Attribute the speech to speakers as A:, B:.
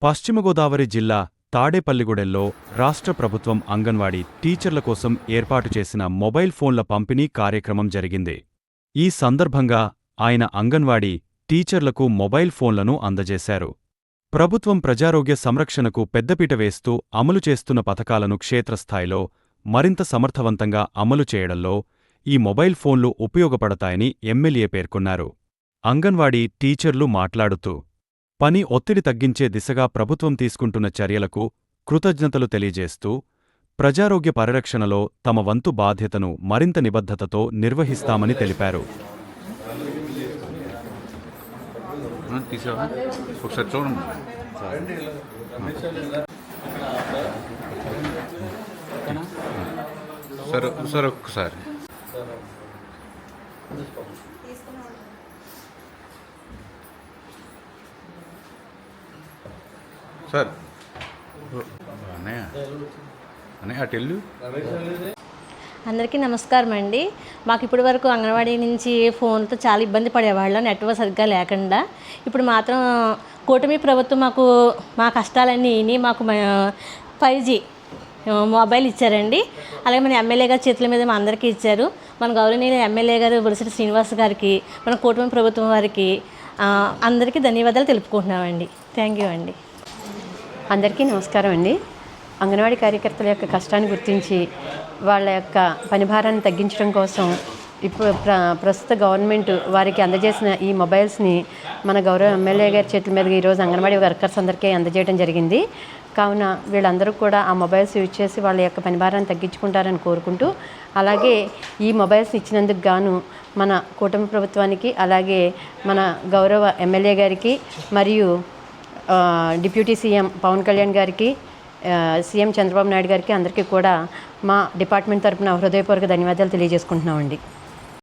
A: పశ్చిమ గోదావరి జిల్లా తాడేపల్లిగూడెంలో రాష్ట్ర ప్రభుత్వం అంగన్వాడీ టీచర్ల కోసం ఏర్పాటు చేసిన మొబైల్ ఫోన్ల పంపిణీ కార్యక్రమం జరిగింది. ఈ సందర్భంగా ఆయన అంగన్వాడీ టీచర్లకు మొబైల్ ఫోన్లను అందజేశారు. ప్రభుత్వం ప్రజారోగ్య సంరక్షణకు పెద్దపీట వేస్తూ అమలు చేస్తున్న పథకాలను క్షేత్రస్థాయిలో మరింత సమర్థవంతంగా అమలు చేయడంలో ఈ మొబైల్ ఫోన్లు ఉపయోగపడతాయని ఎమ్మెల్యే పేర్కొన్నారు. అంగన్వాడీ టీచర్లు మాట్లాడుతూ పని ఒత్తిడి తగ్గించే దిశగా ప్రభుత్వం తీసుకుంటున్న చర్యలకు కృతజ్ఞతలు తెలియజేస్తూ ప్రజారోగ్య పరిరక్షణలో తమ వంతు బాధ్యతను మరింత నిబద్ధతతో నిర్వహిస్తామని తెలిపారు.
B: సార్ అటెల్లు
C: అందరికీ నమస్కారం అండి. మాకు ఇప్పటి వరకు అంగన్వాడీ నుంచి ఫోన్తో చాలా ఇబ్బంది పడేవాళ్ళం, నెట్వర్క్ సరిగ్గా లేకుండా. ఇప్పుడు మాత్రం కూటమి ప్రభుత్వం మా కష్టాలన్నీ విని మాకు 5G మొబైల్ ఇచ్చారండి. అలాగే మన ఎమ్మెల్యే గారి చేతుల మీద మా అందరికీ ఇచ్చారు. మన గౌరవనీయ ఎమ్మెల్యే గారు బొలిశెట్టి శ్రీనివాస్ గారికి, మన కూటమి ప్రభుత్వం వారికి అందరికీ ధన్యవాదాలు తెలుపుకుంటున్నామండి. థ్యాంక్ యూ అండి.
D: అందరికీ నమస్కారం అండి. అంగన్వాడీ కార్యకర్తల యొక్క కష్టాన్ని గుర్తించి వాళ్ళ యొక్క పనిభారాన్ని తగ్గించడం కోసం ఇప్పుడు ప్రస్తుత గవర్నమెంట్ వారికి అందజేసిన ఈ మొబైల్స్ని మన గౌరవ ఎమ్మెల్యే గారి చేతుల మీదుగా ఈరోజు అంగన్వాడీ వర్కర్స్ అందరికీ అందజేయడం జరిగింది. కావున వీళ్ళందరూ కూడా ఆ మొబైల్స్ యూజ్ చేసి వాళ్ళ యొక్క పనిభారాన్ని తగ్గించుకుంటారని కోరుకుంటూ, అలాగే ఈ మొబైల్స్ ఇచ్చినందుకు గాను మన కూటమి ప్రభుత్వానికి, అలాగే మన గౌరవ ఎమ్మెల్యే గారికి మరియు డిప్యూటీ సీఎం పవన్ కళ్యాణ్ గారికి, సీఎం చంద్రబాబు నాయుడు గారికి అందరికీ కూడా మా డిపార్ట్మెంట్ తరపున హృదయపూర్వక ధన్యవాదాలు తెలియజేసుకుంటున్నామండి.